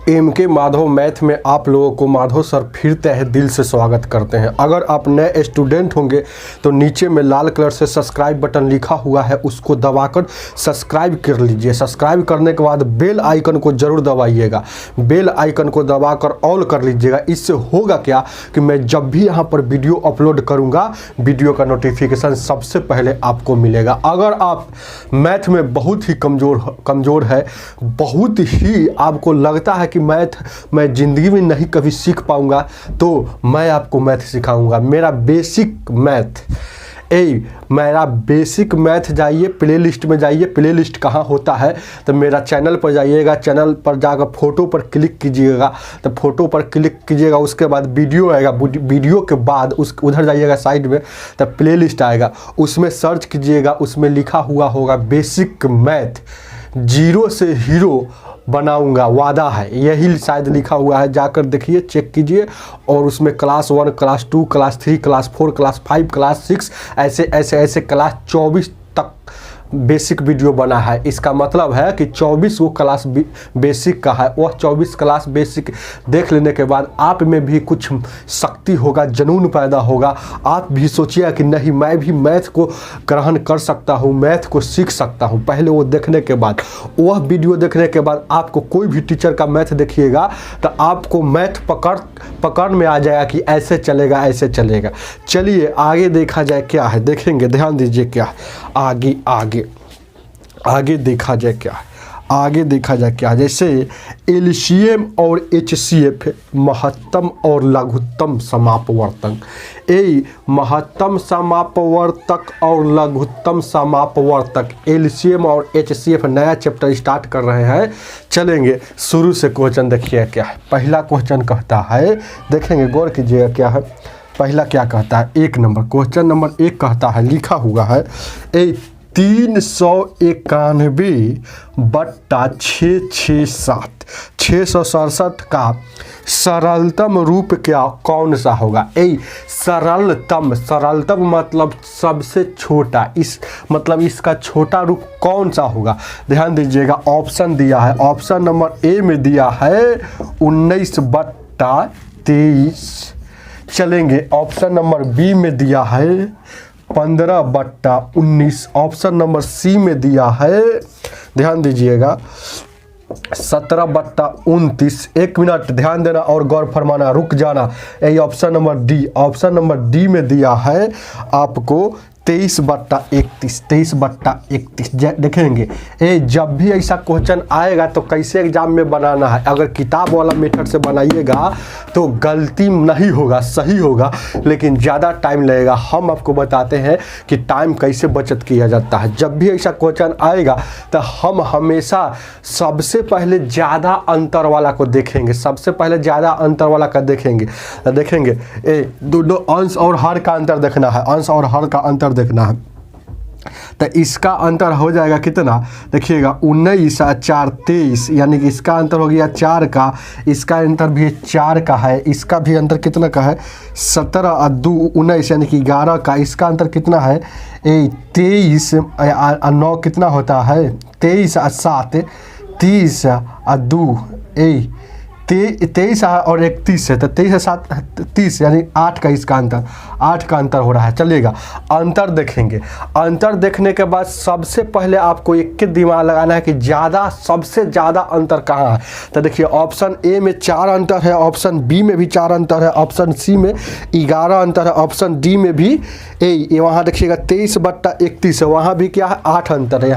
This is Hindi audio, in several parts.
एम.के. माधव मैथ में आप लोगों को माधव सर फिर तहे दिल से स्वागत करते हैं। अगर आप नए स्टूडेंट होंगे तो नीचे में लाल कलर से सब्सक्राइब बटन लिखा हुआ है, उसको दबाकर सब्सक्राइब कर लीजिए। सब्सक्राइब करने के बाद बेल आइकन को ज़रूर दबाइएगा। बेल आइकन को दबाकर ऑल कर लीजिएगा। इससे होगा क्या कि मैं जब भी यहाँ पर वीडियो अपलोड करूँगा, वीडियो का नोटिफिकेशन सबसे पहले आपको मिलेगा। अगर आप मैथ में बहुत ही कमज़ोर है, बहुत ही आपको लगता है कि मैथ मैं ज़िंदगी में नहीं कभी सीख पाऊंगा, तो मैं आपको मैथ सिखाऊंगा। मेरा बेसिक मैथ जाइए प्लेलिस्ट में जाइए। प्लेलिस्ट कहाँ होता है तो मेरा चैनल पर जाइएगा। चैनल पर जाकर फ़ोटो पर क्लिक कीजिएगा, तो फ़ोटो पर क्लिक कीजिएगा। उसके बाद वीडियो आएगा, वीडियो के बाद उधर जाइएगा साइड में, तो प्लेलिस्ट आएगा, उसमें सर्च कीजिएगा। उसमें लिखा हुआ होगा बेसिक मैथ, जीरो से हीरो बनाऊंगा, वादा है, यही शायद लिखा हुआ है। जाकर देखिए, चेक कीजिए। और उसमें class 1, class 2, class 3, class 4, class 5, class 6 ऐसे क्लास 24 तक बेसिक वीडियो बना है। इसका मतलब है कि 24 वो क्लास बेसिक का है। वह 24 क्लास बेसिक देख लेने के बाद आप में भी कुछ शक्ति होगा, जुनून पैदा होगा। आप भी सोचिए कि नहीं, मैं भी मैथ को ग्रहण कर सकता हूँ, मैथ को सीख सकता हूँ। पहले वो देखने के बाद, वह वीडियो देखने के बाद आपको कोई भी टीचर का मैथ देखिएगा तो आपको मैथ पकड़ में आ जाएगा कि ऐसे चलेगा, ऐसे चलेगा। चलिए आगे देखा जाए क्या है, देखेंगे, ध्यान दीजिए क्या है। आगे देखा जाए क्या है, आगे देखा जाए क्या है। जैसे एलसीएम और एचसीएफ, महत्तम और लघुत्तम समापवर्तक। महत्तम समापवर्तक और लघुत्तम समापवर्तक, एलसीएम और एचसीएफ, नया चैप्टर स्टार्ट कर रहे हैं। चलेंगे शुरू से। क्वेश्चन देखिए क्या है। पहला क्वेश्चन कहता है, देखेंगे, गौर कीजिएगा क्या है। पहला क्या कहता है, 1 नंबर, क्वेश्चन नंबर 1 कहता है, लिखा हुआ है 391/667, 667 का सरलतम रूप क्या कौन सा होगा। सरलतम मतलब सबसे छोटा, मतलब इसका छोटा रूप कौन सा होगा। ध्यान दीजिएगा, ऑप्शन दिया है। ऑप्शन नंबर ए में दिया है 19/23। चलेंगे, ऑप्शन नंबर बी में दिया है 15/19। ऑप्शन नंबर सी में दिया है, ध्यान दीजिएगा, 17/29। 1 मिनट ध्यान देना और गौर फरमाना, रुक जाना। यही option number D. Option number D में दिया है आपको 23/31। 23/31 देखेंगे। जब भी ऐसा क्वेश्चन आएगा तो कैसे एग्जाम में बनाना है। अगर किताब वाला मेथड से बनाइएगा तो गलती नहीं होगा, सही होगा, लेकिन ज़्यादा टाइम लगेगा। हम आपको बताते हैं कि टाइम कैसे बचत किया जाता है। जब भी ऐसा क्वेश्चन आएगा तो हम हमेशा सबसे पहले ज़्यादा अंतर वाला को देखेंगे। सबसे पहले ज़्यादा अंतर वाला का देखेंगे। दोनों अंश और हर का अंतर देखना है, अंश और हर का अंतर देखना है। तो इसका अंतर हो जाएगा कितना, देखिएगा, 19 और 4 23, यानी कि इसका अंतर हो गया 4 का। इसका अंतर भी 4 का है। इसका भी अंतर कितना का है, 17 और 2 19, यानी कि 11 का। इसका अंतर कितना है, 23 और 9 कितना होता है, 23 और 7 30 और 2 23 और 31 है, तो 23 और 7 30, यानी 8 का इसका अंतर, 8 का अंतर हो रहा है। चलिएगा, अंतर देखेंगे। अंतर देखने के बाद सबसे पहले आपको एक के दिमाग लगाना है कि सबसे ज़्यादा अंतर कहाँ है। तो देखिए, ऑप्शन ए में 4 अंतर है, ऑप्शन बी में भी 4 अंतर है, ऑप्शन सी में 11 अंतर है, ऑप्शन डी में भी वहाँ देखिएगा 23/31 है, वहाँ भी क्या है, 8 अंतर है।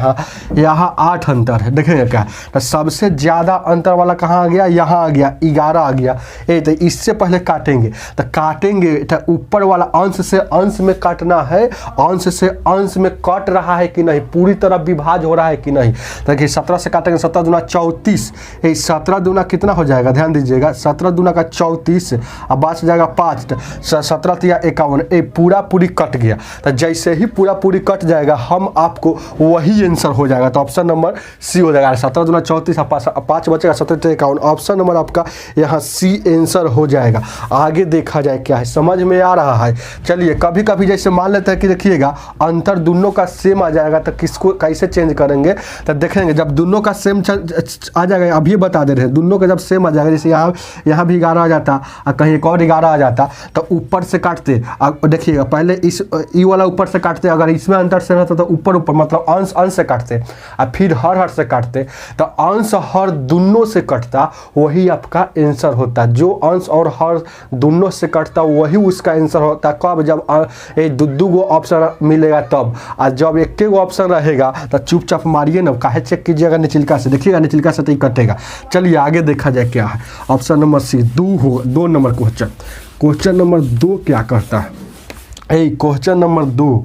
यहाँ 8 अंतर है। देखेंगे क्या, तो सबसे ज़्यादा अंतर वाला कहाँ आ गया, यहाँ आ गया, 11 आ गया। तो इससे पहले काटेंगे, तो काटेंगे तो ऊपर वाला अंश से अंश में काटना है। अंश से अंश में कट रहा है कि नहीं, पूरी तरह विभाज हो रहा है कि नहीं। देखिए, 17 से काटेंगे, 17 दूना 34। 17 दूना कितना हो जाएगा, ध्यान दीजिएगा, 17 दूना का 34, अब बच जाएगा 5, 17 या 51। पूरा पूरी कट गया। तो जैसे ही पूरा पूरी कट जाएगा, हम आपको वही आंसर हो जाएगा। तो ऑप्शन नंबर सी हो जाएगा। 17 दूना 34, 5 बचेगा, 17 51। ऑप्शन नंबर आपका आपका यहाँ सी आंसर हो जाएगा। आगे देखा जाए क्या है, समझ में आ रहा है। चलिए कभी कभी जैसे मान लेते हैं कि देखिएगा अंतर दोनों का सेम आ जाएगा तो किसको कैसे चेंज करेंगे, तो देखेंगे जब दोनों का सेम आ जाएगा, अभी बता दे रहे हैं, दोनों का जब सेम आ जाएगा, जैसे यहाँ भी 11 आ जाता और कहीं एक और 11 आ जाता तो ऊपर से काटते। अब देखिएगा पहले इस ई वाला ऊपर से काटते, अगर इसमें अंतर सेम रहता तो ऊपर ऊपर मतलब अंश अंश से काटते और फिर हर से काटते, तो अंश हर दोनों से कटता, वही आपका आंसर होता। जो अंश और हर दोनों से कटता वही उसका आंसर होता। कब? जब दो गो ऑप्शन मिलेगा तब। और जब एक गो ऑप्शन रहेगा तो चुपचाप मारिए ना, काहे चेक कीजिएगा निचलिका से, देखिएगा निचलिका से तो ही कटेगा। चलिए आगे देखा जाए क्या है। Option number C 2 number question number 2 क्या कहता है? क्वेश्चन नंबर 2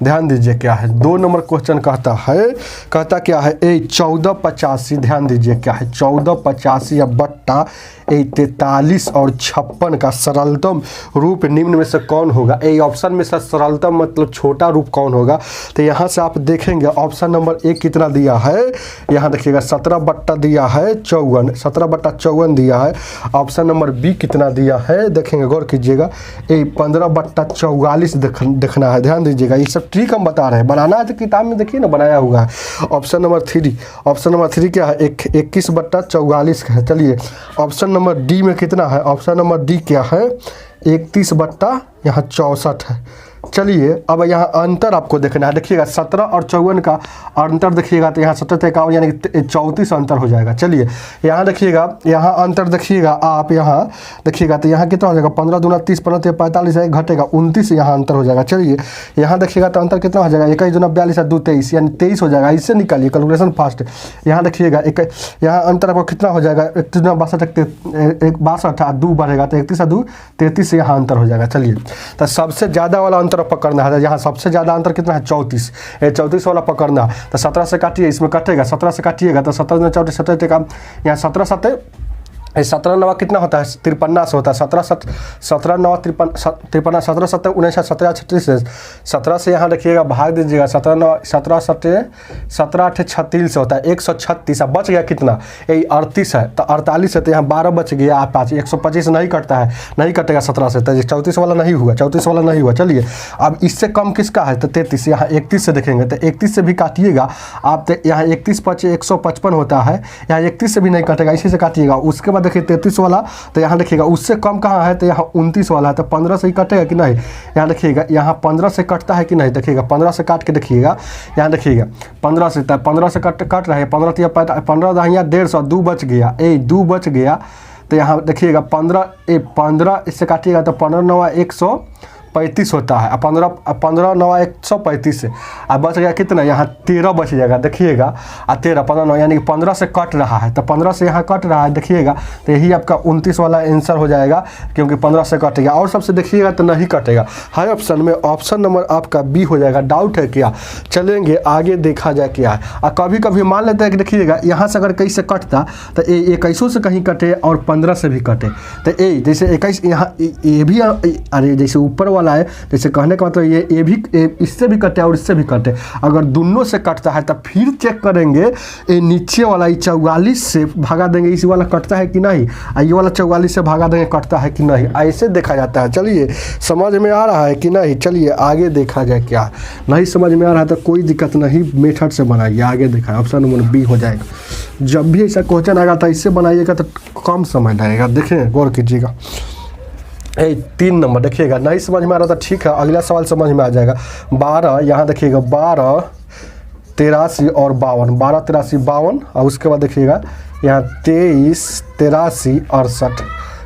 ध्यान दीजिए क्या है। 2 नंबर क्वेश्चन कहता क्या है? 1485 ध्यान दीजिए क्या है। 1485 या बट्टा 43 और 56 का सरलतम रूप निम्न में से कौन होगा? ऑप्शन में से सरलतम मतलब छोटा रूप कौन होगा? तो यहाँ से आप देखेंगे ऑप्शन नंबर 1 कितना दिया है, यहाँ देखिएगा 17 बट्टा दिया है 54, 17 बट्टा 54 दिया है। ऑप्शन नंबर बी कितना दिया है देखेंगे, गौर कीजिएगा, 15 बट्टा 44 देखना है। ध्यान दीजिएगा, ये सब ट्रिक हम बता रहे हैं, बनाना है तो किताब में देखिए ना बनाया हुआ है। ऑप्शन नंबर 3 क्या है? 21 बट्टा 44 है। चलिए ऑप्शन नंबर डी में कितना है? ऑप्शन नंबर डी क्या है? 31 बट्टा यहाँ 64 है। चलिए अब यहाँ अंतर आपको देखना है। देखिएगा 17 और 54 का अंतर देखिएगा तो यहाँ 17 से 51 यानी 34 अंतर हो जाएगा। चलिए यहाँ देखिएगा, यहाँ अंतर देखिएगा आप, यहाँ देखिएगा तो यहाँ कितना हो जाएगा? 15 दूना 30, 15 45 है, घटेगा 29 यहाँ अंतर हो जाएगा। चलिए यहाँ देखिएगा तो अंतर कितना हो जाएगा? 21 दूना 42 2 23 यानी 23 हो जाएगा। इससे निकालिए, कैलकुलेशन फास्ट। यहाँ देखिएगा यहाँ अंतर आपको कितना हो जाएगा? 31 दूना 62 2 बढ़ेगा तो 31 2 33 से यहाँ अंतर हो जाएगा। चलिए तो सबसे ज़्यादा वाला अंतर पकड़ना है। यहाँ सबसे ज़्यादा अंतर कितना है? 34। 34 वाला पकड़ना है। तो 17 से काटिए, इसमें कटेगा, 17 से काटिएगा तो 17 में 34 17 का यहाँ 17 7 17 9 कितना होता है? 53 से होता है। 17 9 53 17 7 19 17 36 17 से यहाँ देखिएगा भाग दीजिएगा, 17 9 17 8 36 से होता है 136। अब बच गया कितना? 38 है तो 48 है तो यहाँ 12 बच गया। आप 125 नहीं कटता है, नहीं कटेगा 17 से, तो 34 वाला नहीं हुआ, 34 वाला नहीं हुआ। चलिए अब इससे कम किसका है? तो 33। यहाँ 31 से देखेंगे तो 31 से भी काटिएगा आप, तो यहाँ 31 5 155 होता है, यहाँ 31 से भी नहीं कटेगा, इसी से काटिएगा। उसके बाद देखिए 33 वाला, तो यहाँ देखिएगा उससे कम कहाँ है? तो यहाँ 29 वाला है, तो 15 से ही कटेगा कि नहीं? यहाँ देखिएगा यहाँ 15 से कटता है कि नहीं? देखिएगा 15 से काट के देखिएगा, यहाँ देखिएगा 15 से, 15 से कट रहा है, 15 यहाँ 150 2 बच गया, 2 बच गया। तो यहाँ देखिएगा 15 इससे काटिएगा तो 15 9 135 होता है, 15 9 135 से। अब बच गया कितना? यहाँ 13 बच जाएगा। देखिएगा 13 15 9 यानी कि 15 से कट रहा है, तो 15 से यहाँ कट रहा है देखिएगा, तो यही आपका 29 वाला आंसर हो जाएगा, क्योंकि 15 से कटेगा। और सबसे देखिएगा तो नहीं कटेगा। हर ऑप्शन में ऑप्शन नंबर आपका बी हो जाएगा। डाउट है क्या? चलेंगे आगे देखा जाए क्या है। और कभी कभी मान लेते हैं कि देखिएगा यहाँ से अगर कहीं से कटता तो 21 से कहीं कटे और 15 से भी कटे, तो जैसे 21 यहाँ ये भी, अरे जैसे ऊपर वाला है, जैसे कहने का मतलब ये भी इससे भी कटे और इससे भी कटे। अगर दोनों से कटता है तो फिर चेक करेंगे ये नीचे वाला 44 से भागा देंगे, इसी वाला कटता है कि नहीं, ये वाला 44 से भागा देंगे कटता है कि नहीं, ऐसे देखा जाता है। चलिए समझ में आ रहा है कि नहीं? चलिए आगे देखा जाए क्या। नहीं समझ में आ रहा है तो कोई दिक्कत नहीं, मेथड से बनाइए। आगे देखा है, ऑप्शन नंबर बी हो जाएगा। जब भी ऐसा क्वेश्चन आएगा तो इससे बनाइएगा तो कम समय लगेगा। देखें, गौर कीजिएगा। 3 नंबर देखिएगा, नहीं समझ में आ रहा था ठीक है, अगला सवाल समझ में आ जाएगा। 12 यहाँ देखिएगा 12 83 और 52, 12 83 52, और उसके बाद देखिएगा यहाँ 23 83 68।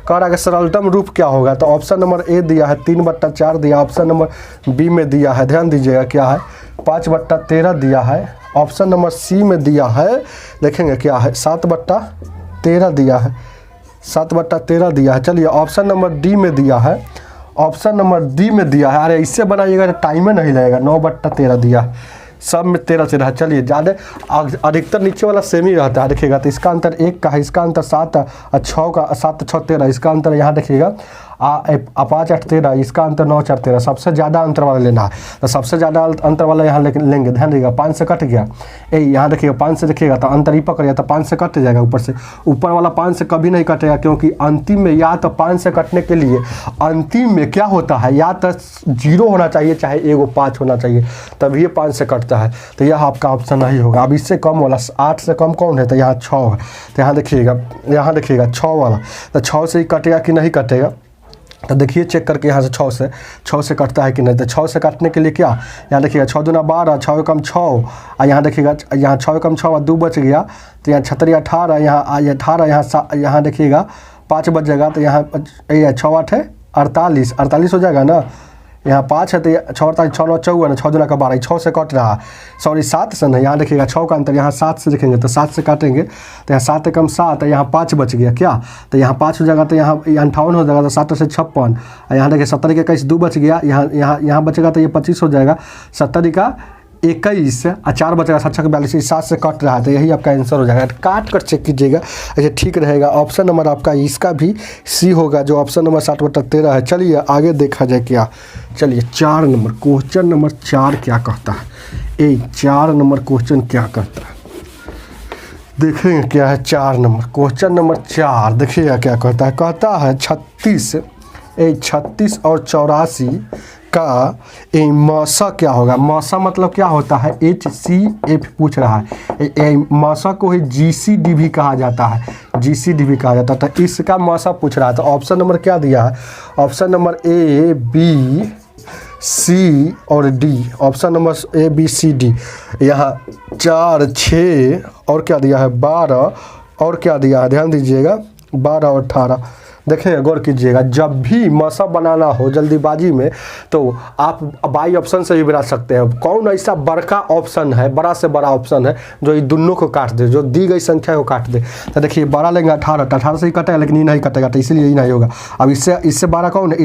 कह रहा है सरलतम रूप क्या होगा? तो ऑप्शन नंबर ए दिया है 3/4 दिया, ऑप्शन नंबर बी में दिया है, ध्यान दीजिएगा क्या है, 5/13 दिया है। ऑप्शन नंबर सी में दिया है, देखेंगे क्या है, 7/13 दिया है, 7/13 दिया है। चलिए ऑप्शन नंबर डी में दिया है, ऑप्शन नंबर डी में दिया है। अरे इससे बनाइएगा तो टाइम में नहीं लगेगा। 9/13 दिया है, सब में 13 है। चलिए ज़्यादा अधिकतर नीचे वाला सेम ही रहता है। देखिएगा तो इसका अंतर 1 का है, इसका अंतर 7 और 6 का, 7 6 13, इसका अंतर यहाँ देखिएगा 5 8 13, इसका अंतर 9 4 13, सबसे ज़्यादा अंतर वाला लेना है। तो सबसे ज़्यादा अंतर वाला यहाँ लेंगे, ध्यान दीजिएगा। 5 से कट गया, यहाँ देखिएगा 5 से देखिएगा तो अंतर ही पकड़ गया, तो 5 से कट जाएगा ऊपर से। ऊपर वाला 5 से कभी नहीं कटेगा, क्योंकि अंतिम में या तो 5 से कटने के लिए अंतिम में क्या होता है, या तो 0 होना चाहिए चाहे एगो 5 होना चाहिए, तभी ये 5 से कटता है। तो यह आपका ऑप्शन नहीं होगा। अब इससे कम वाला 8 से कम कौन है, तो यहाँ 6 है। तो यहाँ देखिएगा 6 वाला, तो 6 से ही कटेगा कि नहीं कटेगा, तो देखिए चेक करके यहाँ से 6 से कटता है कि नहीं। तो 6 से काटने के लिए क्या, यहाँ देखिएगा 6 दूना 12, 6 कम 6, और यहाँ देखिएगा यहाँ 6 कम 6 2 बच गया, तो यहाँ 36 18, यहाँ 18, यहाँ देखिएगा 5 बच जाएगा, तो यहाँ 6 8 है 48 हो जाएगा ना। यहाँ 5 है तो 6 48 6 9 54, 6 दूना का 12, 6 से कट रहा है, सॉरी 7 से नहीं। यहाँ देखिएगा 6 का अंतर, यहाँ 7 से देखेंगे तो 7 से काटेंगे, तो यहाँ 7 कम 7 है, यहाँ 5 बच गया क्या, तो यहाँ 5 हो जाएगा, तो यहाँ 58 हो जाएगा, तो 7 से 56, यहाँ देखिए 70 के 21 2 बच गया, यहाँ बचेगा तो ये 25 हो जाएगा, 70 का 21 और 4 बचेगा, 7 6 42, 7 से कट रहा है, तो यही आपका आंसर हो जाएगा। काट कर चेक कीजिएगा, ऐसे ठीक रहेगा। ऑप्शन नंबर आपका इसका भी सी होगा, जो ऑप्शन नंबर 60/13 है। चलिए आगे देखा जाए क्या। चलिए 4 नंबर क्वेश्चन नंबर 4 क्या कहता है, 4 नंबर क्वेश्चन क्या कहता है, देखेंगे क्या है। 4 नंबर क्वेश्चन नंबर 4 देखिएगा क्या कहता है। कहता है 36 और 84 का मासा क्या होगा। मासा मतलब क्या होता है, HCF पूछ रहा है। मासा को ही GCD भी कहा जाता है, GCD भी कहा जाता है। तो इसका मासा पूछ रहा है, तो ऑप्शन नंबर क्या दिया है, option number A B C और D, option number A B C D। यहाँ 4 6 और क्या दिया है 12, और क्या दिया है, ध्यान दीजिएगा 12 और 18। देखिए गौर कीजिएगा, जब भी मसा बनाना हो जल्दीबाजी में, तो आप बाई ऑप्शन से भी बना सकते हैं। कौन ऐसा बड़का ऑप्शन है, बड़ा से बड़ा ऑप्शन है जो ये दोनों को काट दे, जो दी गई संख्या को काट दे। तो देखिए 12 लेंगे 18 से ही कटेगा, लेकिन ये नहीं कटेगा, तो इसलिए ये नहीं होगा। अब इससे 12 कौन है,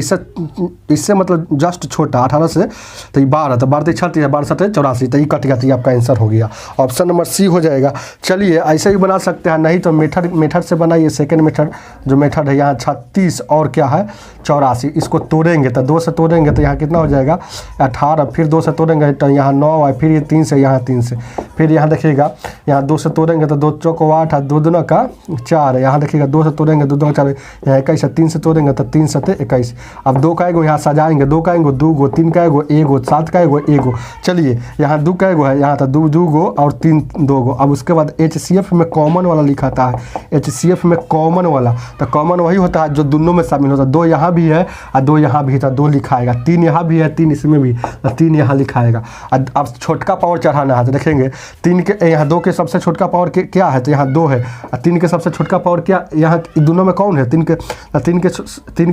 इससे मतलब जस्ट छोटा 18 से, तो ये 12, तो 12 36 है, 12 7 84, तो ये कट गया, तो ये आपका आंसर हो गया। ऑप्शन नंबर सी हो जाएगा। चलिए ऐसे ही बना सकते हैं, नहीं तो मेथड से बनाइए। सेकेंड मेथड जो मेथड है, यहाँ 36 और क्या है 84, इसको तोड़ेंगे तो 2 से तोड़ेंगे तो यहाँ कितना हो जाएगा 18, फिर 2 से तोड़ेंगे तो यहाँ 9 है, फिर ये 3 से, यहाँ 3 से, फिर यहाँ देखिएगा यहाँ 2 से तोड़ेंगे तो 2 चौको 8 है, 2 दूना का 4 है, यहाँ देखिएगा 2 से तोड़ेंगे 2 दूना 4, यहाँ 21 है, 3 से तोड़ेंगे तो 3 7 21। अब 2 का एगो यहाँ सजाएंगे, 2 का एगो 2 गो, 3 का एगो 1 गो, 7 का एगो 1 गो। चलिए यहाँ 2 का एगो है, यहाँ तो 2 गो और 3 2 गो। अब उसके बाद HCF में कॉमन वाला लिखा था, HCF में कॉमन वाला, तो कॉमन वही होता है जो दोनों में शामिल होता है। 2 यहाँ भी है और 2 यहाँ भी है, तो 2 लिखाएगा। 3 यहाँ भी है, 3 इसमें भी, तो 3 यहाँ लिखाएगा। अब छोटका पावर चढ़ाना है, तो देखेंगे 3 के यहाँ 2 के सबसे छोटका पावर क्या है, तो यहाँ 2 है, और 3 के सबसे छोटका पावर क्या, यहाँ दोनों में कौन है, 3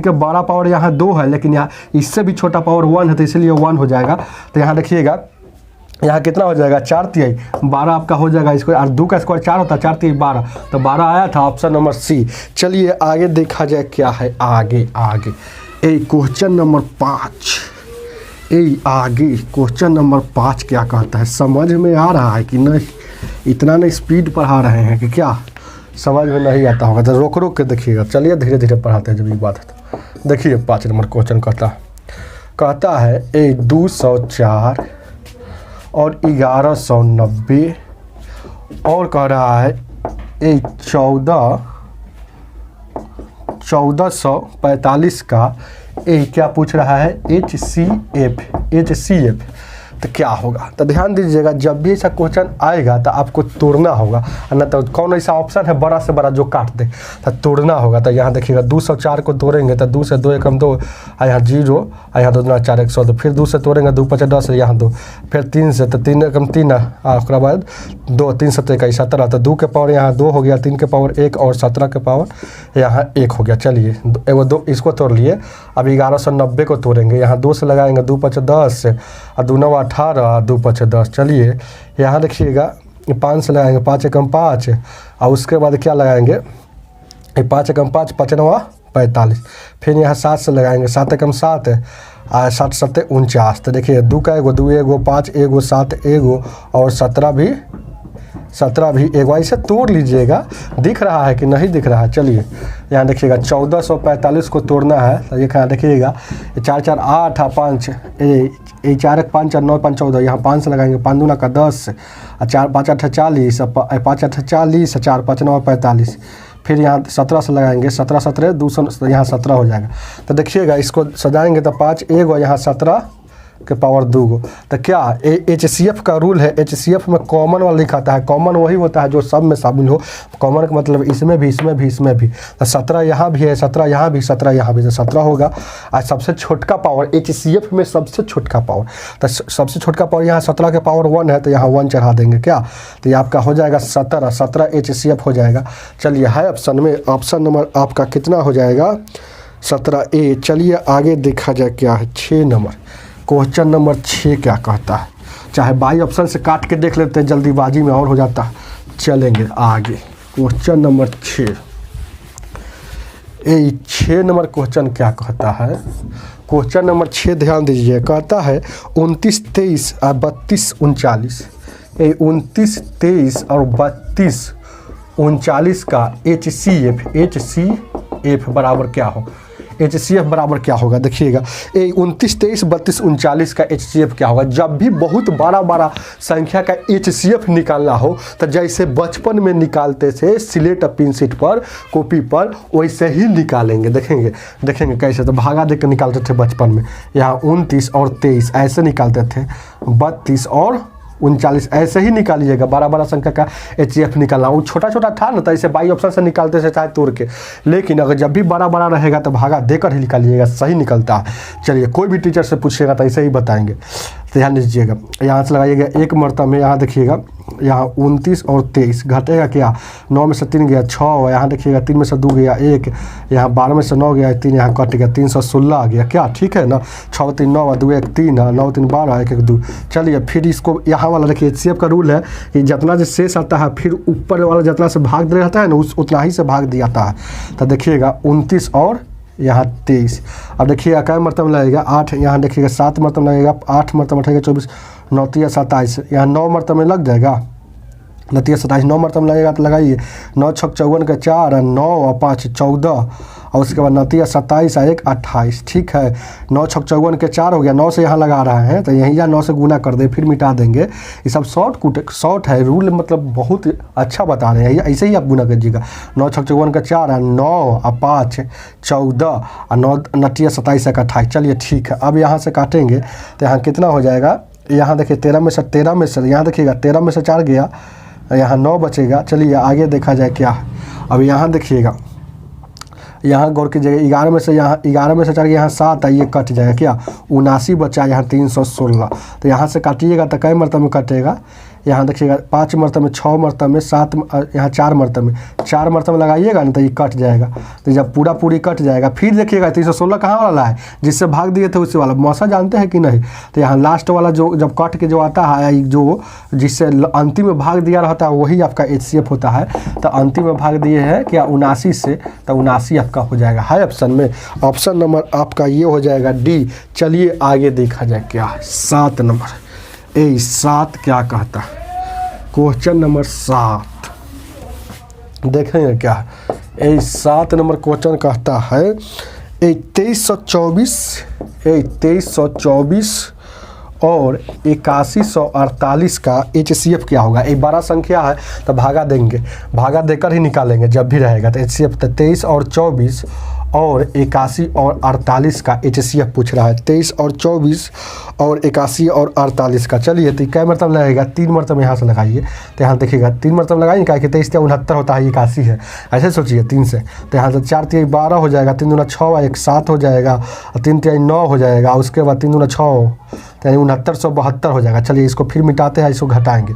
के बड़ा पावर यहाँ 2 है, लेकिन यहाँ इससे भी छोटा पावर 1 है, तो इसलिए 1 हो जाएगा। तो यहाँ देखिएगा यहाँ कितना हो जाएगा 4 तिहाई 12 आपका हो जाएगा। इसको और 2 का स्क्वायर 4 होता है, 4 तिहाई 12, तो 12 आया था, ऑप्शन नंबर सी। चलिए आगे देखा जाए क्या है। आगे क्वेश्चन नंबर 5, आगे क्वेश्चन नंबर 5 क्या कहता है, समझ में आ रहा है कि नहीं, इतना नहीं स्पीड पढ़ा रहे हैं कि क्या समझ में नहीं आता होगा, तो रोक के देखिएगा। चलिए धीरे धीरे पढ़ाते हैं जब ये बात है तो। देखिए 5 नंबर क्वेश्चन कहता है 204 और 1190 और कह रहा है 1445 का क्या पूछ रहा है HCF तो क्या होगा। तो ध्यान दीजिएगा, जब भी ऐसा क्वेश्चन आएगा तो आपको तोड़ना होगा, न तो कौन ऐसा ऑप्शन है बड़ा से बड़ा जो काट दे, तो तोड़ना होगा। तो यहाँ देखिएगा 204 को तोड़ेंगे तो 2 से 2 एकम 2, यहाँ 0, यहाँ 2 दूना 4 100, तो फिर 2 से तोड़ेंगे 2 5 10, यहाँ 2, फिर 3 से तो 3 एकम 3, उसके बाद 2 3 7 21 17, तो 2 के पावर यहाँ 2 हो गया, 3 के पावर 1 और 17 के पावर यहाँ 1 हो गया। चलिए वो 2 इसको तोड़ लिए। अब 1190 को तोड़ेंगे, यहाँ 2 से लगाएंगे 2 5 10 और 2 9 18, 2 5 10। चलिए यहाँ देखिएगा 5 से लगाएंगे, 5 एकम 5, और उसके बाद क्या लगाएंगे 5 एकम 5 5 9 45, फिर यहाँ 7 से लगाएंगे, 7 एकम 7 और 7 7 49। तो देखिए 2 का एगो 2 एगो 5 एगो 7 एगो और 17 भी 17 भी एक बार इसे तोड़ लीजिएगा, दिख रहा है कि नहीं दिख रहा है। चलिए यहाँ देखिएगा 1445 को तोड़ना है, तो ये कहाँ देखिएगा 4 4 8 5 4 1 5 4 9 5 14, यहाँ 5 से लगाएंगे, 5 दूना का 10 और 4 5 8 40, 5 8 40, 4 5 9 45, फिर यहाँ 17 से लगाएंगे, 17 17 200, यहाँ 17 हो जाएगा। तो देखिएगा इसको सजाएंगे तो 5 1 और यहाँ 17 के पावर 2 गो। तो क्या HCF का रूल है, HCF में कॉमन वाला लिखाता है, कॉमन वही होता है जो सब में शामिल हो। कॉमन का मतलब इसमें भी, इसमें भी, इसमें भी। तो 17 यहाँ भी है, 17 यहाँ भी, 17 यहाँ भी, तो 17 होगा। और सबसे छोटका पावर HCF में सबसे छोटका पावर, तो सबसे छोटका पावर यहाँ 17 के पावर 1 है, तो यहाँ 1 चढ़ा देंगे क्या, तो ये आपका हो जाएगा 17 17 HCF हो जाएगा। चलिए है ऑप्शन में, ऑप्शन नंबर आपका कितना हो जाएगा 17A। चलिए आगे देखा जाए क्या है 6 नंबर, क्वेश्चन नंबर 6 क्या कहता है। चाहे बाई ऑप्शन से काट के देख लेते हैं, जल्दीबाजी में और हो जाता है। चलेंगे आगे क्वेश्चन नंबर 6। 6 नंबर क्वेश्चन क्या कहता है। क्वेश्चन नंबर 6 ध्यान दीजिए, कहता है 29 23 और 32 39। 29 23 और 32 39 का HCF बराबर क्या हो, HCF बराबर क्या होगा। देखिएगा 29 23 32 39 का HCF क्या होगा। जब भी बहुत बड़ा संख्या का HCF निकालना हो, तो जैसे बचपन में निकालते थे स्लेट पिन शीट पर, कॉपी पर, वैसे ही निकालेंगे। देखेंगे कैसे। तो भागा देकर निकालते थे बचपन में, यहाँ 29 और 23 ऐसे निकालते थे, 32 और 39 ऐसे ही निकालिएगा। बड़ा संख्या का HCF निकालना, वो छोटा था ना, तो ऐसे बाई ऑप्शन से निकालते थे चाहे तोड़ के। लेकिन अगर जब भी बड़ा रहेगा तो भागा देकर ही निकालिएगा, सही निकलता है। चलिए कोई भी टीचर से पूछिएगा तो ऐसे ही बताएंगे। तो ध्यान दीजिएगा, यहाँ से लगाइएगा एक मरतबा में, यहाँ देखिएगा यहाँ 29 और 23 घटेगा क्या, 9 में से 3 गया 6, यहाँ देखिएगा 3 में से 2 गया 1, यहाँ 12 में से 9 गया 3, यहाँ कट गया 316 आ गया क्या, ठीक है ना। 6 3 9 2 1 3, 9 3 12 1 1 2। चलिए फिर इसको यहाँ वाला देखिए, HCF का रूल है कि जितना जो शेष आता है फिर ऊपर वाला जितना से भाग दे रहता है ना, उतना ही से भाग दिया जाता है। तो देखिएगा 29 और यहाँ 23। अब देखिएगा क्या मरतबा लगेगा 8, यहाँ देखिएगा 7 मरतबा लगेगा, 8 मरतबा उठेगा 24, 9 3 27, यहाँ 9 मरतबा में लग जाएगा, 9 3 27, 9 मरतबा लगेगा तो लगाइए, 9 6 54 का 4, 9 और 5 14, और उसके बाद 9 3 27 1 28, ठीक है। 9 6 54 के 4 हो गया, 9 से यहाँ लगा रहे हैं तो यहीं या 9 से गुना कर दे, फिर मिटा देंगे। ये सब शॉर्ट है रूल, मतलब बहुत अच्छा बता रहे हैं, ऐसे ही आप गुना कीजिएगा। 9 6 54 का 4, 9 और 5 14, और 9 3 27 1 28। चलिए ठीक है, अब यहाँ से काटेंगे तो यहाँ कितना हो जाएगा, यहाँ देखिए 13 में से यहाँ देखिएगा 13 में से 4 गया, यहाँ 9 बचेगा। चलिए आगे देखा जाए क्या है। अब यहाँ देखिएगा, यहाँ गौर कीजिएगा 11 में से 4 यहाँ 7 है, ये कट जाएगा क्या, 79 बचा, यहाँ 316। तो यहाँ से काटिएगा तो कई मरतबा में कटेगा, यहाँ देखिएगा 5 मरतबा में, 6 मरतबा में, 7, यहाँ 4 मरतबा में, 4 मरतबा लगाइएगा ना तो ये कट जाएगा। तो जब पूरी कट जाएगा फिर देखिएगा 316 कहाँ वाला है, जिससे भाग दिए थे उसी वाला। मौसा जानते हैं कि नहीं। तो यहाँ लास्ट वाला जो जब कट के जो आता है, जो जिससे अंतिम में भाग दिया रहता है, वही आपका HCF होता है। तो अंतिम में भाग दिए है क्या 79 से, तो 79 आपका हो जाएगा है ऑप्शन में। ऑप्शन नंबर आपका ये हो जाएगा D। चलिए आगे देखा जाए क्या है 7 नंबर। 7 क्या कहता है, क्वेश्चन नंबर 7 देखेंगे क्या है। 7 नंबर क्वेश्चन कहता है 2324 और 8148 का HCF क्या होगा। एक बड़ा संख्या है तो भागा देंगे, भागा देकर ही निकालेंगे जब भी रहेगा। तो HCF 23 और 24 और 81 और 48 का HCF पूछ रहा है। 23 और 24 और 81 और 48 का। चलिए तो क्या मरतब लगेगा, 3 मरतब यहाँ से लगाइए। तो यहाँ देखिएगा 3 मरतब लगाइए, क्या कि 23 69 होता है, 81 है, ऐसे सोचिए 3 से। तो यहाँ से 4 3 12 हो जाएगा, 3 दूना 6, 1 7 हो जाएगा, और 3 3 9 हो जाएगा, उसके बाद 3 दूना 6, यानी 6972 हो जाएगा। चलिए इसको फिर मिटाते हैं, इसको घटाएंगे,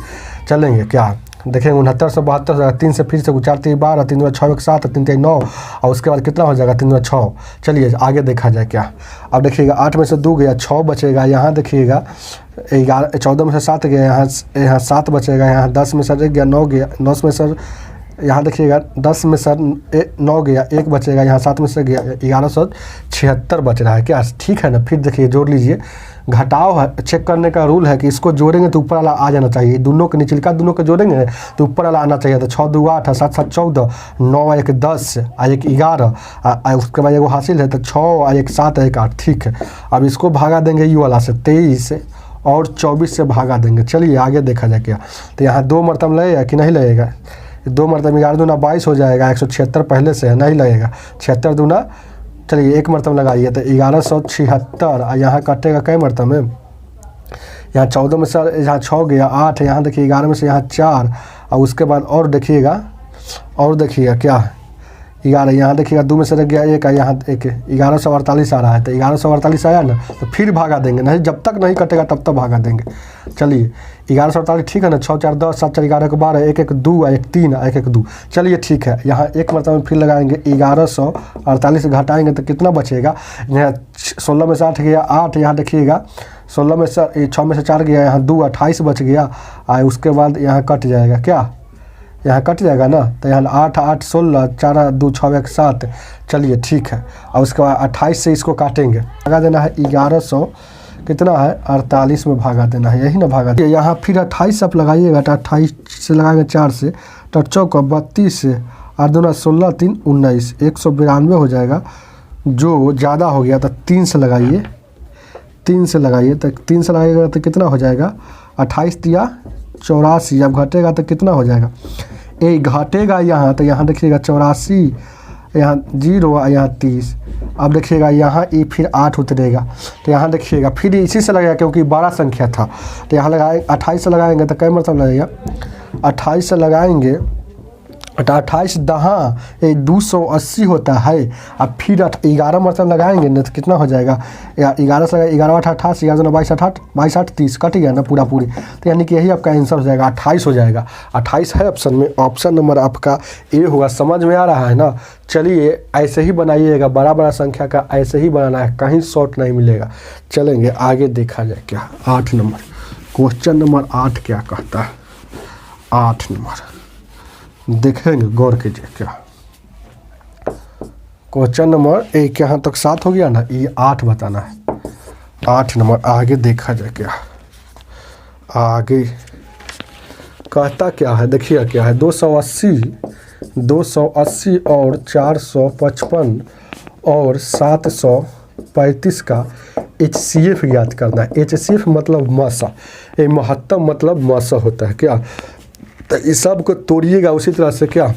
चलेंगे क्या देखेंगे 6972 हो जाएगा। 3 से फिर से 4 3 12, 3 दूना 6 1 7, 3 3 9, और उसके बाद कितना हो जाएगा 3 दूना 6। चलिए आगे देखा जाए क्या। अब देखिएगा 8 में से 2 गया, 6 बचेगा। यहाँ देखिएगा 14 में से 7 गया, यहाँ 7 बचेगा। यहाँ 10 में से 1 गया, 9 गया, 9 में से यहाँ देखिएगा 10 में से 9 गया, 1 बचेगा, यहाँ 7 में से गया 1176 बच रहा है क्या, ठीक है ना। फिर देखिए जोड़ लीजिए, घटाव है, चेक करने का रूल है कि इसको जोड़ेंगे तो ऊपर वाला आ जाना चाहिए, दोनों के निचलका दोनों को जोड़ेंगे तो ऊपर वाला आना चाहिए। तो 6 2 8 7 7 14, 9 1 10 1 11, उसके बाद एगो हासिल है तो 6 1 7 1 8, ठीक है। अब इसको भागा देंगे यू वाला से 23 और 24 से भागा देंगे। चलिए आगे देखा जाए क्या। तो यहाँ 2 मरतब लगेगा कि नहीं लगेगा, 2 मरतब 11 दूना 22 हो जाएगा, 176 पहले से है, नहीं लगेगा, 76 दूना, चलिए 1 मरतब लगाइए तो 1176। यहाँ कटेगा कई मरतब में, यहाँ 14 में से यहाँ 6 गया 8, यहाँ देखिए 11 में से यहाँ 4, और उसके बाद और देखिएगा क्या 11, यहाँ देखिएगा 2 में से रह गया 1, यहाँ 1, 1148 आ रहा है। तो 1148 आया ना, तो फिर भागा देंगे, नहीं जब तक नहीं कटेगा तब तक भागा देंगे। चलिए 1148, ठीक है ना, 6 4 10 7 4 11 को 12, 1 1 2 1 3 1 1 2, चलिए ठीक है। यहाँ 1 मरतबा फिर लगाएंगे, 1148 घटाएंगे तो कितना बचेगा, यहाँ 16 में से 8 गया 8, यहाँ देखिएगा 16 में से 6 में से 4 गया, यहाँ 2 28 बच गया, उसके बाद यहाँ कट जाएगा क्या, यहाँ कट जाएगा ना। तो यहाँ 8 8 16, 4 2 6 1 7, चलिए ठीक है। और उसके बाद 28 से इसको काटेंगे, भागा देना है 1100 कितना है 48 में भागा देना है, यही ना भागा देना। यहाँ फिर 28 आप लगाइएगा तो 28 से लगाएंगे 4 से, तो 4 32 से, 8 दूना 16 3 19, 192 हो जाएगा। जो ज़्यादा हो गया तो 3 से लगाइए, 3 से लगाइए, तो 3 से लगाइएगा तो कितना हो जाएगा, 28 दिया 84, अब घटेगा तो कितना हो जाएगा, ये घटेगा यहाँ, तो यहाँ देखिएगा 84, यहाँ 0, यहाँ 30, अब देखिएगा यहाँ ये फिर 8 उतरेगा, तो यहाँ देखिएगा फिर इसी से लगेगा क्योंकि 12 संख्या था। तो यहाँ लगाएंगे 28 से लगाएंगे तो कई मतलब लगेगा, 28 से लगाएंगे तो 28 दहाँ 280 होता है। अब फिर 11 मतलब लगाएंगे ना तो कितना हो जाएगा, 11 से 11 8 88, 11 22 8 22 8 30, कट गया ना पूरा पूरी। तो यानी कि यही आपका आंसर हो जाएगा, 28 हो जाएगा। 28 है ऑप्शन में, ऑप्शन नंबर आपका ए होगा। समझ में आ रहा है ना। चलिए ऐसे ही बनाइएगा, बड़ा बड़ा संख्या का ऐसे ही बनाना है, कहीं शॉर्ट नहीं मिलेगा। चलेंगे आगे देखा जाए क्या। 8 नंबर क्वेश्चन नंबर 8 क्या कहता है, 8 नंबर देखेंगे, गौर कीजिए क्या। क्वेश्चन नंबर 1 यहाँ तक 7 हो गया ना, ये 8 बताना है। 8 नंबर आगे देखा जाए क्या। आगे कहता क्या है, देखिए क्या है, 280 और 455 और 735 का HCF ज्ञात करना है। HCF मतलब मासा, ये महत्तम मतलब मासा होता है क्या। तो इस सब को तोड़िएगा उसी तरह से क्या,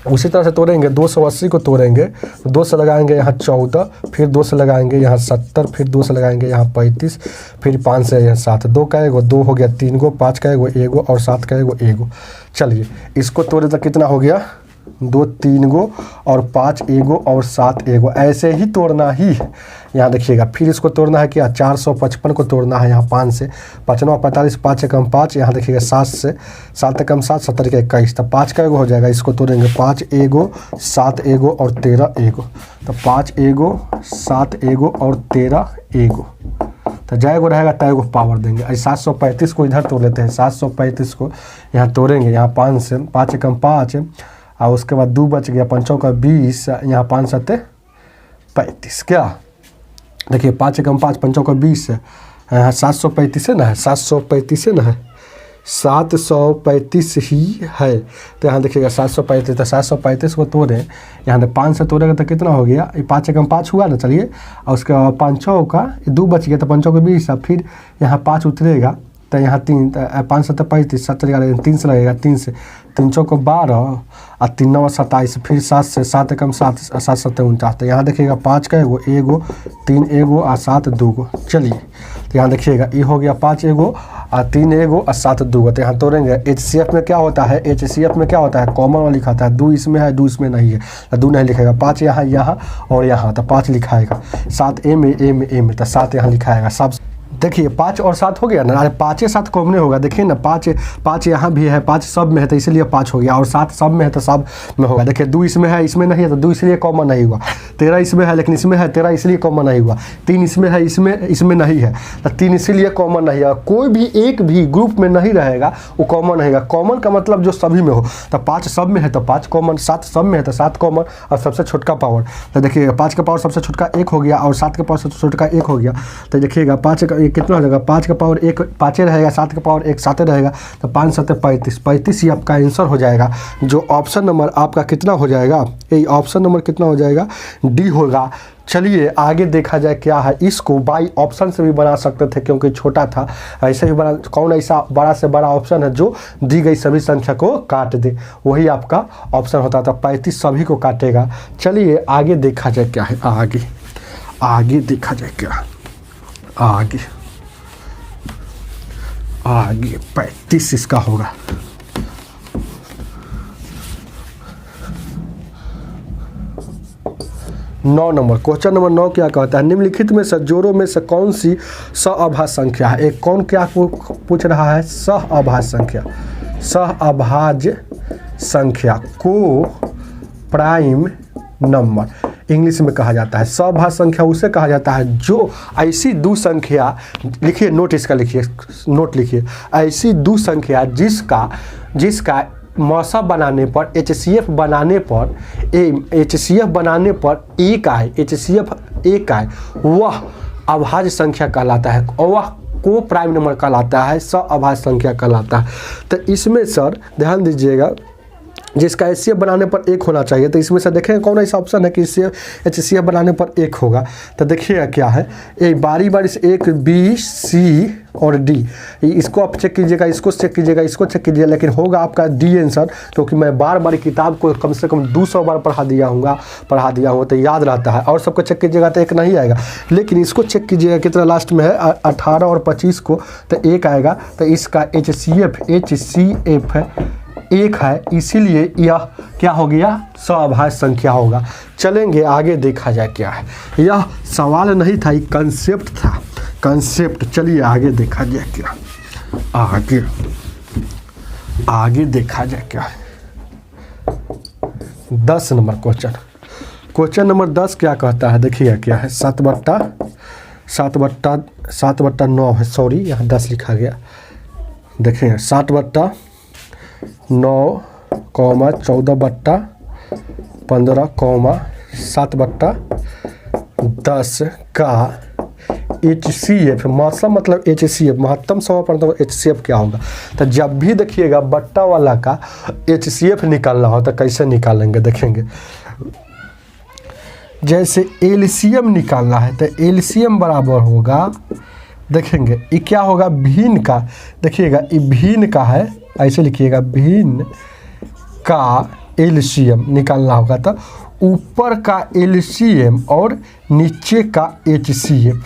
उसी तरह से तोड़ेंगे। 280 को तोड़ेंगे, 2 से लगाएंगे यहाँ 14, फिर 2 से लगाएंगे यहाँ 70, फिर 2 से लगाएंगे यहाँ 35, फिर 5 से यहाँ 7, 2 का एगो 2 हो गया 3 गो, 5 का एगो एगो और 7 का एगो एगो। चलिए इसको तोड़े तो कितना हो गया, 2 3 गो और 5 एगो और 7 एगो, ऐसे ही तोड़ना ही है। यहाँ देखिएगा फिर इसको तोड़ना है क्या, 455 को तोड़ना है यहाँ 5 से, 5 9 45, 5 एकम 5, यहाँ देखिएगा 7 से, 7 एकम 7, 70 के 21, तो 5 का एगो हो जाएगा। इसको तोड़ेंगे 5 एगो 7 एगो और 13 एगो, तो 5 एगो 7 एगो और 13 एगो, तो जाएगो रहेगा तयगो पावर देंगे। 735 को इधर तोड़ लेते हैं, 735 को यहाँ तोड़ेंगे, यहाँ 5 से, 5 एकम 5 और उसके बाद 2 बच गया, 5 का 20, यहाँ 5 7 35 क्या। देखिए 5 एकम 5, 5 का 20 है, यहाँ 735 है ना, है 735 है ना, है 735 ही है। तो यहाँ देखिएगा 735, तो 735 को तोड़े, यहाँ से 5 से तोड़ेगा तो कितना हो गया, ये 5 एकम 5 हुआ ना। चलिए और उसके बाद 5 का 2 बच गया, तो 5 का 20, फिर यहाँ 5 उतरेगा, तो यहाँ 3, 5 7 35, 7 11, 3 से लगेगा, 3 से 3 को 12 और 3 9 27, फिर 7 से, 7 एकम 7, 7 7 49, तो यहाँ देखिएगा 5 का एगो एगो, 3 एगो और 7 2 गो। चलिए तो यहाँ देखिएगा ये हो गया 5 एगो और 3 एगो और 7 2 गो। तो यहाँ तोड़ेंगे। HCF में क्या होता है, HCF में क्या होता है, कॉमन वाला लिखाता है, 2 इसमें है 2 इसमें नहीं है, तो 2 नहीं लिखेगा, 5 यहाँ और यहाँ, तो 5 लिखाएगा, 7 ए में, तो 7 यहाँ लिखाएगा। सब देखिए 5 और 7 हो गया ना, अरे 5 7 कॉमन होगा, देखिए ना 5 यहाँ भी है, 5 सब में है तो इसलिए 5 हो गया, और 7 सब में है तो सब में होगा। देखिए 2 इसमें है, इसमें नहीं है तो 2 इसलिए कॉमन नहीं हुआ। 13 इसमें है लेकिन इसमें है, 13 इसलिए कॉमन नहीं हुआ। 3 इसमें है, इसमें नहीं है तो 3 इसीलिए कॉमन नहीं है। कोई भी एक भी ग्रुप में नहीं रहेगा वो कॉमन रहेगा। कॉमन का मतलब जो सभी में हो, तो 5 सब में है तो 5 कॉमन, 7 सब में है तो 7 कॉमन, और सबसे छोटका पावर तो देखिए 5 का पावर सबसे छोटका 1 हो गया और 7 का पावर सबसे छोटका 1 हो गया। तो देखिएगा 5 का कितना हो जाएगा, 5 का पावर 1 5 रहेगा, 7 का पावर 1 7 रहेगा, तो 5 7 35, 35 ही आपका आंसर हो जाएगा। जो ऑप्शन नंबर आपका कितना हो जाएगा, ये ऑप्शन नंबर कितना हो जाएगा, डी होगा। चलिए आगे देखा जाए क्या है। इसको बाई ऑप्शन से भी बना सकते थे क्योंकि छोटा था, ऐसे भी बना। कौन ऐसा बड़ा से बड़ा ऑप्शन है जो दी गई सभी संख्या को काट दे, वही आपका ऑप्शन होता था। 35 सभी को काटेगा। चलिए आगे देखा जाए क्या है, आगे देखा जाए क्या, आगे 35 इसका होगा। नौ नंबर क्वेश्चन नंबर 9 क्या कहता है, निम्नलिखित में से जोड़ों में से कौन सी सहअभाज्य संख्या है। एक कौन क्या पूछ रहा है, सहअभाज्य संख्या, सहअभाज्य संख्या को प्राइम नंबर इंग्लिश में कहा जाता है। सहअभाज्य संख्या उसे कहा जाता है जो ऐसी दो संख्या, लिखिए नोट इसका लिखिए, नोट लिखिए, ऐसी दो संख्या जिसका मौसा बनाने पर HCF बनाने पर एक आए, HCF एक आए, वह अभाज्य संख्या कहलाता है, और वह को प्राइम नंबर कहलाता है, सहअभाज्य संख्या कहलाता है। तो इसमें सर ध्यान दीजिएगा, जिसका HCF बनाने पर 1 होना चाहिए, तो इसमें से देखें कौन ऐसा ऑप्शन है कि HCF बनाने पर 1 होगा। तो देखिएगा क्या है, ये बारी से 1 B C और D, इसको आप चेक कीजिएगा, इसको चेक कीजिएगा, इसको चेक कीजिएगा, लेकिन होगा आपका D आंसर, क्योंकि मैं बार किताब को कम से कम 200 बार पढ़ा दिया हूँ तो याद रहता है। और सबको चेक कीजिएगा तो 1 नहीं आएगा, लेकिन इसको चेक कीजिएगा कितना लास्ट में है, 18 और 25 को तो 1 आएगा। तो इसका HCF 1 है, इसीलिए यह क्या हो गया, सहअभाज्य संख्या होगा। चलेंगे आगे देखा जाए क्या है। यह सवाल नहीं था, ये कंसेप्ट था, कंसेप्ट। चलिए आगे देखा जाए क्या, आगे देखा जाए क्या है। 10 नंबर क्वेश्चन नंबर 10 क्या कहता है, देखिए क्या है, 7/9 है, सॉरी यहाँ 10 लिखा गया। देखिए 7/9, 14/15, 7/10 का HCF, मतलब HCF महत्तम समापन HCF क्या होगा। तो जब भी देखिएगा बट्टा वाला का HCF निकालना हो तो कैसे निकालेंगे, देखेंगे। जैसे LCM निकालना है तो LCM बराबर होगा, देखेंगे ये क्या होगा, भिन्न का, देखिएगा ये भिन्न का है, ऐसे लिखिएगा, भिन्न का LCM निकालना होगा। तो ऊपर का LCM और नीचे का HCF,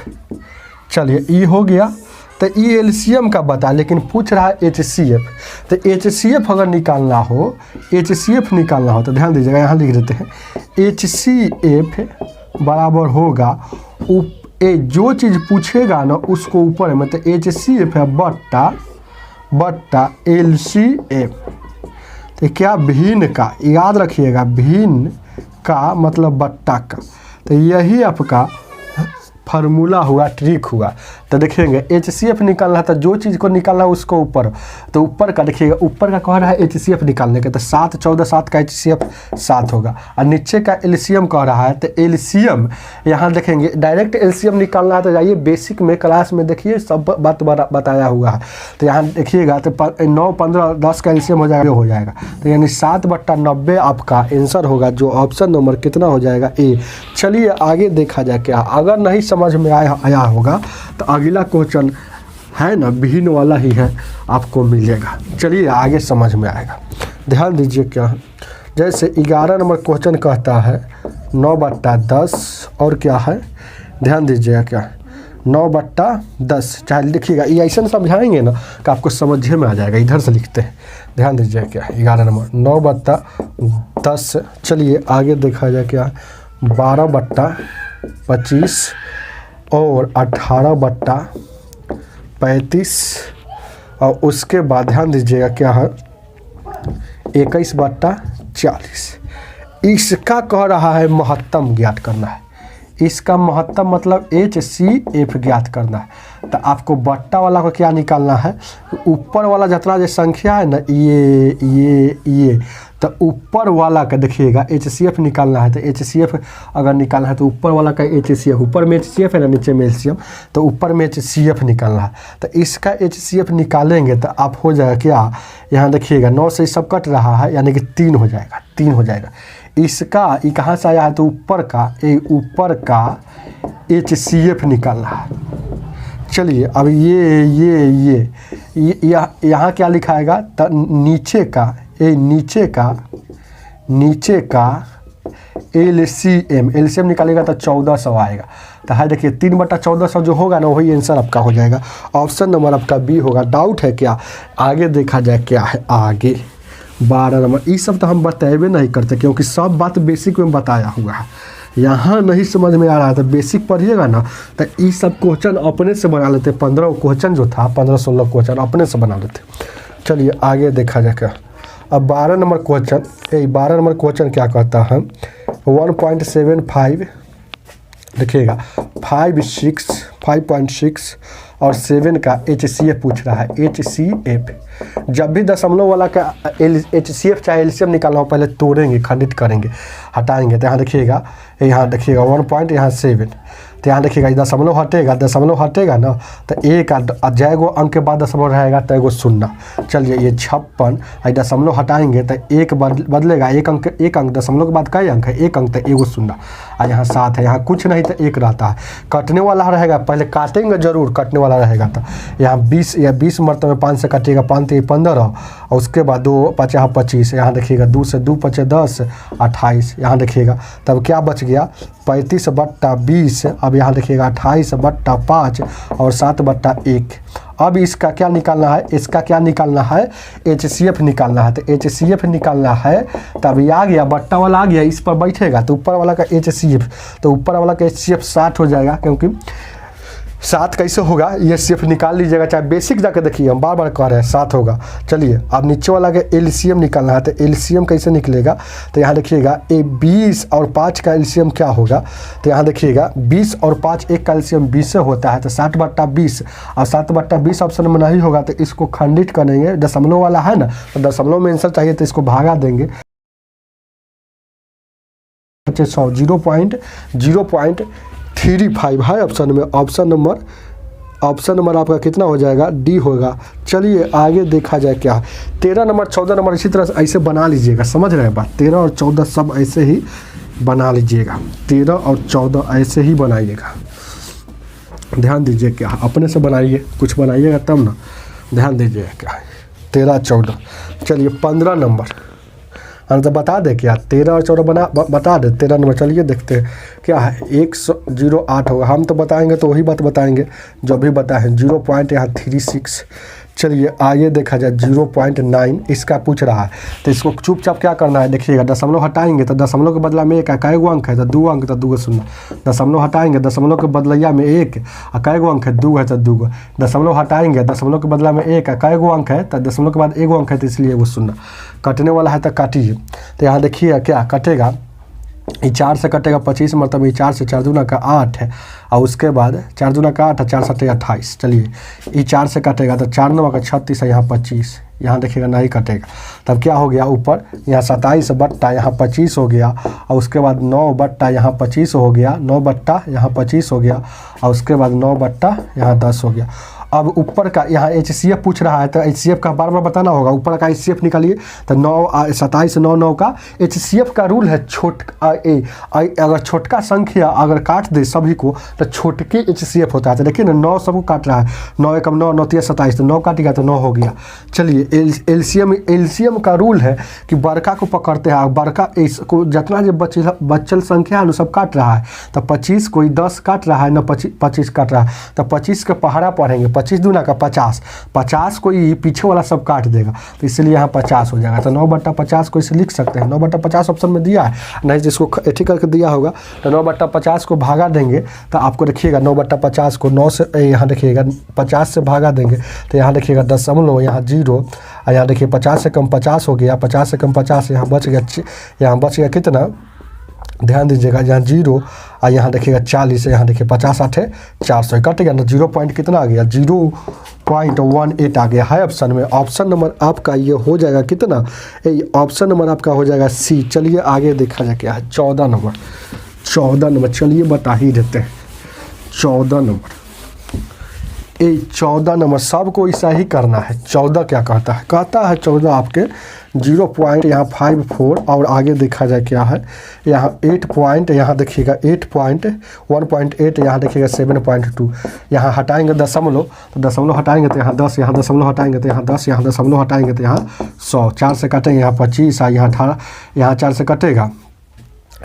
चलिए ये हो गया। तो ये LCM का बता, लेकिन पूछ रहा है HCF। तो HCF अगर निकालना हो, तो ध्यान दीजिएगा, यहाँ लिख देते हैं, HCF बराबर होगा, जो चीज़ पूछेगा ना उसको ऊपर है, मतलब HCF है बट्टा LCF। तो क्या, भिन्न का, याद रखिएगा, भिन्न का मतलब बट्टा का। तो यही आपका फार्मूला हुआ, ट्रिक हुआ। तो देखेंगे HCF निकालना है, तो जो चीज़ को निकालना है उसको ऊपर, तो ऊपर का देखिएगा, ऊपर का कह रहा है HCF निकालने का, तो 7 14 7 का HCF 7 होगा, और नीचे का LCM कह रहा है। तो LCM यहाँ देखेंगे, डायरेक्ट LCM निकालना है तो जाइए बेसिक में, क्लास में देखिए सब बात बताया हुआ है। तो यहाँ देखिएगा तो 9 15 10 का LCM हो जाएगा, तो यानी 7/90 आपका आंसर होगा, जो ऑप्शन नंबर कितना हो जाएगा, A। चलिए आगे देखा जाए क्या, अगर नहीं समझ में आया होगा तो अगला क्वेश्चन है ना, भिन्न वाला ही है, आपको मिलेगा। चलिए आगे समझ में आएगा, ध्यान दीजिए क्या है। जैसे 11 नंबर क्वेश्चन कहता है 9/10, और क्या है, ध्यान दीजिएगा क्या है, 9/10। चाहे लिखिएगा, ये ऐसा समझाएंगे ना कि आपको समझे में आ जाएगा। इधर से लिखते हैं, ध्यान दीजिएगा क्या है, 11 नंबर 9/10। चलिए आगे देखा जाए क्या, 12/25 और 18/25 35 और उसके बाद ध्यान दीजिएगा क्या है 21/40। इसका कह रहा है महत्तम ज्ञात करना है। इसका महत्तम मतलब HCF ज्ञात करना है। तो आपको बट्टा वाला को क्या निकालना है, ऊपर वाला जितना जो संख्या है ना ये तो ऊपर वाला का देखिएगा HCF निकालना है। तो HCF अगर निकालना है तो ऊपर वाला का HCF, ऊपर में HCF है ना नीचे में LCM, तो ऊपर में HCF निकालना है। तो इसका HCF निकालेंगे तो आप हो जाएगा क्या, यहाँ देखिएगा 9 से सब कट रहा है यानी कि 3 हो जाएगा, 3 हो जाएगा। इसका ये कहाँ से आया है तो ऊपर का HCF निकालना है। चलिए अब ये यहाँ क्या लिखाएगा तो नीचे का LCM निकालेगा तो 1400 आएगा। तो है देखिए 3/1400 जो होगा ना वही आंसर आपका हो जाएगा। ऑप्शन नंबर आपका बी होगा। डाउट है क्या, आगे देखा जाए क्या है आगे 12 नंबर। ये सब तो हम बताएबे नहीं करते क्योंकि सब बात बेसिक में बताया हुआ है। यहाँ नहीं समझ में आ रहा है तो बेसिक पढ़िएगा ना तो ये सब क्वेश्चन अपने से बना लेते। 15 क्वेश्चन जो था 15-16 क्वेश्चन अपने से बना लेते। चलिए आगे देखा जाए क्या। अब 12 नंबर क्वेश्चन क्या कहता है 1.75 देखिएगा 5.6 और 7 का HCF पूछ रहा है। HCF जब भी दशमलव वाला का HCF चाहे LCM निकालना हो पहले तोड़ेंगे, खंडित करेंगे, हटाएंगे। तो यहाँ देखिएगा 1 पॉइंट यहाँ 7, तो यहाँ देखिएगा दशमलव हटेगा ना तो एक जय गो अंक के बाद दशमलव रहेगा तो एगो 0। चलिए ये 56 दशमलव हटाएंगे तो एक बदलेगा, एक अंक दशमलव के बाद कई अंक है, एक अंक तो एगो 0। और यहाँ 7 है, यहाँ कुछ नहीं तो एक रहता है। कटने वाला रहेगा, पहले काटेंगे जरूर, कटने वाला रहेगा तो यहाँ 20 मरतबे 5 से कटिएगा, 5 से 15 और उसके बाद 2 5 यहाँ 25। यहाँ देखिएगा 2 से 2 5 10 28। यहाँ देखिएगा तब क्या बच गया 35/20। अब यहाँ देखिएगा 28/5 और 7/1। अब इसका क्या निकालना है, HCF निकालना है। तो HCF निकालना है तब ये आ गया, बट्टा वाला आ गया, इस पर बैठेगा तो ऊपर वाला का HCF, तो ऊपर वाला का HCF 60 हो जाएगा। क्योंकि 7 कैसे होगा ये सिर्फ निकाल लीजिएगा, चाहे बेसिक जाकर देखिए, हम बार बार कह रहे हैं 7 होगा। चलिए अब नीचे वाला का LCM निकालना है। तो LCM कैसे निकलेगा तो यहाँ देखिएगा 20 और 5 का LCM क्या होगा। तो यहाँ देखिएगा 20 और 5 एक का LCM 20 से होता है। तो 60/20 और 7/20 ऑप्शन में नहीं होगा तो इसको खंडित करेंगे। दशमलव वाला है ना तो दशमलव में आंसर चाहिए तो इसको भागा देंगे। 0.35 है ऑप्शन में। ऑप्शन नंबर आपका कितना हो जाएगा, डी होगा। चलिए आगे देखा जाए क्या है 13 नंबर 14 नंबर इसी तरह ऐसे बना लीजिएगा, समझ रहे हैं बात। 13 और 14 सब ऐसे ही बना लीजिएगा, 13 और 14 ऐसे ही बनाइएगा। ध्यान दीजिए क्या अपने से बनाइए, कुछ बनाइएगा तब ना। ध्यान दीजिए क्या है 13 14। चलिए 15 नंबर हम तो बता दे क्या 13 और 14 बता दे। 13 नंबर चलिए देखते हैं क्या है 108 होगा। हम तो बताएंगे तो वही बात बताएंगे जो भी बताएं। 0.36। चलिए आगे देखा जाए 0.9 इसका पूछ रहा है। तो इसको चुपचाप क्या करना है देखिएगा, दशमलव हटाएंगे तो दशमलव के बदला में एक कै गो अंक है तो 2 अंक तो 2 0। दशमलव हटाएंगे दशमलव के बदलिया में 1 और कै गो अंक है 2 है तो 2। दशमलव हटाएंगे दशमलव के बदला में 1 कै गो अंक है तो दशमलव के बाद 1 अंक है तो इसलिए एगो 0। कटने वाला है तो काटिए। तो यहाँ देखिए क्या कटेगा, ये 4 से कटेगा 25 मतलब ये 4 से 4 दूना का 8 है और उसके बाद 4 दूना का 8 है 4 7 28। चलिए ये 4 से कटेगा तो 4 9 का 36 है, यहाँ 25। यहाँ देखिएगा नहीं कटेगा तब क्या हो गया ऊपर यहाँ 27 बट्टा यहाँ 25 हो गया और उसके बाद 9 बट्टा यहाँ 25 हो गया, 9 बट्टा यहाँ 25 हो गया और उसके बाद 9 बट्टा यहाँ 10 हो गया। अब ऊपर का यहाँ HCF पूछ रहा है तो HCF का बार बार बताना होगा। ऊपर का HCF निकालिए तो 27 9 9 का HCF का रूल है अगर छोटका संख्या अगर काट दे सभी को तो छोटके HCF होता है। तो देखिए ना 9 सबको काट रहा है, 9 एकम 9 9 3 27 तो 9 काटेगा तो 9 हो गया। चलिए LCM का रूल है कि बड़का को पकड़ते हैं, बड़का इसको जितना जो बचल संख्या है सब काट रहा है। तो 25 कोई 10 काट रहा है ना 25 काट रहा है तो 25 का पहाड़ा पढ़ेंगे, 25 दूना का 50, 50 को ही पीछे वाला सब काट देगा, तो इसलिए यहाँ 50 हो जाएगा। तो 9/50 को इसे लिख सकते हैं, 9/50 ऑप्शन में दिया है, नहीं जिसको एथी करके दिया होगा तो 9/50 को भागा देंगे तो आपको देखिएगा 9/50 को 9 से यहाँ देखिएगा 50 से भागा देंगे तो यहाँ देखिएगा दशमलव, यहाँ 0, और यहाँ देखिए 50 से कम 50 हो गया, 50 से कम 50, यहाँ बच गया कितना, ध्यान दीजिएगा, यहाँ 0 और यहाँ देखिएगा 40, यहाँ देखिए 50 8 400 कट गया ना, 0 पॉइंट कितना आ गया, 0.18 आ गया है ऑप्शन में। ऑप्शन नंबर आपका ये हो जाएगा कितना, ऑप्शन नंबर आपका हो जाएगा सी। चलिए आगे देखा जाए क्या है, 14 नंबर, चलिए बता ही देते हैं 14 नंबर। 14 नंबर सबको ऐसा ही करना है। 14 क्या कहता है, 14 आपके 0.54 और आगे देखा जाए क्या है, यहाँ 8 पॉइंट, यहाँ देखिएगा 1.8, यहाँ देखिएगा 7.2, यहाँ हटाएंगे दशमलव तो दशमलव हटाएंगे तो यहाँ 10, यहाँ दशमलव हटाएंगे तो यहाँ 10, यहाँ दशमलव हटाएंगे तो यहाँ 100, 4 से काटेंगे यहाँ 25, यहाँ 18, यहाँ 4 से कटेगा,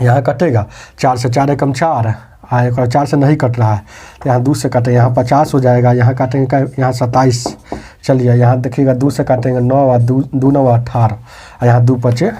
यहाँ कटेगा 4 से 4 एकम 4, एक और 4 से नहीं कट रहा है तो यहाँ 2 से काटेंगे, यहाँ 50 हो जाएगा, यहाँ काटेंगे यहाँ 27, चलिए यहाँ देखिएगा 2 से काटेंगे 9 और 2 9 18, और यहाँ 2 5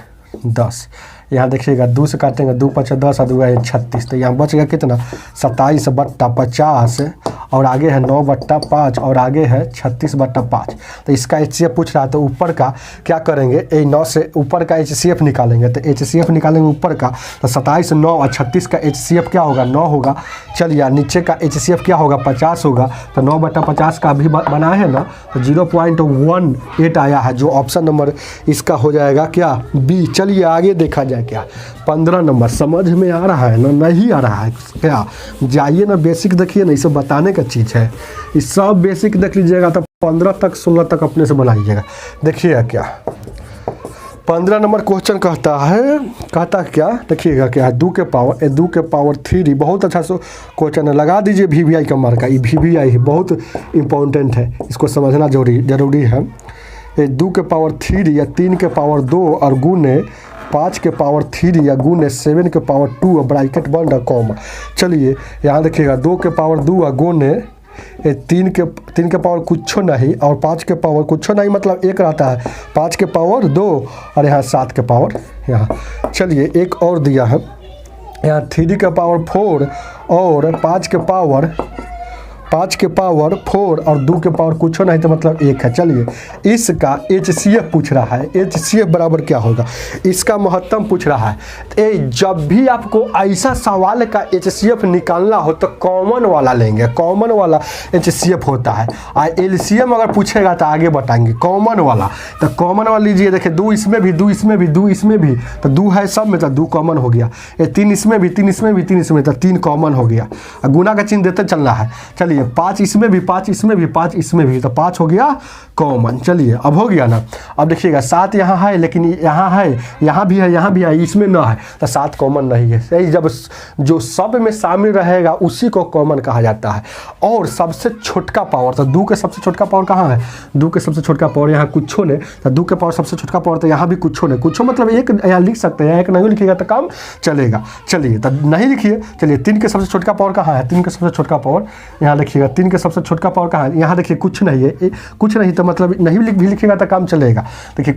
10, यहाँ देखिएगा 2 से काटेंगे 2 5 10 और 2 36, तो यहाँ बच गया कितना 27/50, और आगे है 9/5 और आगे है 36/5। तो इसका HCF पूछ रहा है, तो ऊपर का क्या करेंगे, 9 से ऊपर का HCF निकालेंगे, तो HCF निकालेंगे ऊपर का, तो 27 9 और 36 का HCF क्या होगा 9 होगा। चलिए नीचे का HCF क्या होगा 50 होगा, तो 9/50 का अभी बनाए है ना, तो 0.18 आया है, जो ऑप्शन नंबर इसका हो जाएगा क्या बी। चलिए आगे देखा जाए क्या, 15 नंबर समझ में आ रहा है ना, नहीं आ रहा है क्या, जाइए ना बेसिक देखिए ना, इसे बताने का चीज़ है, इस सब बेसिक देख लीजिएगा तो 15 तक 16 तक अपने से बनाइएगा। देखिएगा क्या 15 नंबर क्वेश्चन कहता क्या, देखिएगा क्या है, 2 के पावर 3, बहुत अच्छा क्वेश्चन है, लगा दीजिए VVI का मार्का, ये VVI है, बहुत इंपॉर्टेंट है, इसको समझना जरूरी है। 2 के पावर 3 या 3 के पावर 2 और गुने 5 के पावर 3 या गुने 7 के पावर 2 और ब्रैकेट बंद कॉमा। चलिए यहाँ देखिएगा 2 के पावर 2 और गुने 3 के पावर कुछ नहीं और 5 के पावर कुछ नहीं, मतलब 1 रहता है, 5 के पावर 2 और यहाँ 7 के पावर यहाँ। चलिए एक और दिया है, यहाँ 3 के पावर 4 और 5 के पावर 4 और 2 के पावर कुछ नहीं, तो मतलब 1 है। चलिए इसका HCF पूछ रहा है, HCF बराबर क्या होगा, इसका महत्तम पूछ रहा है। जब भी आपको ऐसा सवाल का HCF निकालना हो तो कॉमन वाला लेंगे, कॉमन वाला HCF होता है, और LCM अगर पूछेगा तो आगे बताएंगे। कॉमन वाला, तो कॉमन वाला लीजिए, देखिए 2 इसमें भी, 2 इसमें भी, 2 इसमें भी, तो 2 है सब में, तो 2 कॉमन हो गया। 3 इसमें भी, 3 इसमें भी, 3 इसमें, तो 3 कॉमन हो गया। गुना का चिन्ह देते चलना है। चलिए 5 इसमें भी, 5 इसमें भी, 5 इसमें भी, तो 5 हो गया कॉमन। चलिए अब हो गया ना। अब देखिएगा 7 यहाँ है, लेकिन यहाँ है, यहाँ भी है, यहाँ भी है, इसमें ना है, तो 7 कॉमन नहीं है। सही, जब जो सब में शामिल रहेगा उसी को कॉमन कहा जाता है। और सबसे छोटका पावर, तो 2 के सबसे छोटका पावर कहाँ है, 2 के सबसे छोटका पावर यहाँ कुछो ने, तो 2 के पावर सबसे छोटका पावर, तो यहाँ भी कुछो ने, कुछो मतलब 1 यहाँ लिख सकते हैं, 1 नहीं लिखिएगा तो काम चलेगा। चलिए तो नहीं लिखिए। चलिए 3 के सबसे छोटका पावर कहाँ है, 3 के सबसे छोटका पावर यहाँ लिखिएगा, 3 के सबसे छोटका पावर कहाँ है, यहाँ देखिए कुछ नहीं है, कुछ नहीं, तो मतलब नहीं भी लिखिएगा तो काम चलेगा। देखिए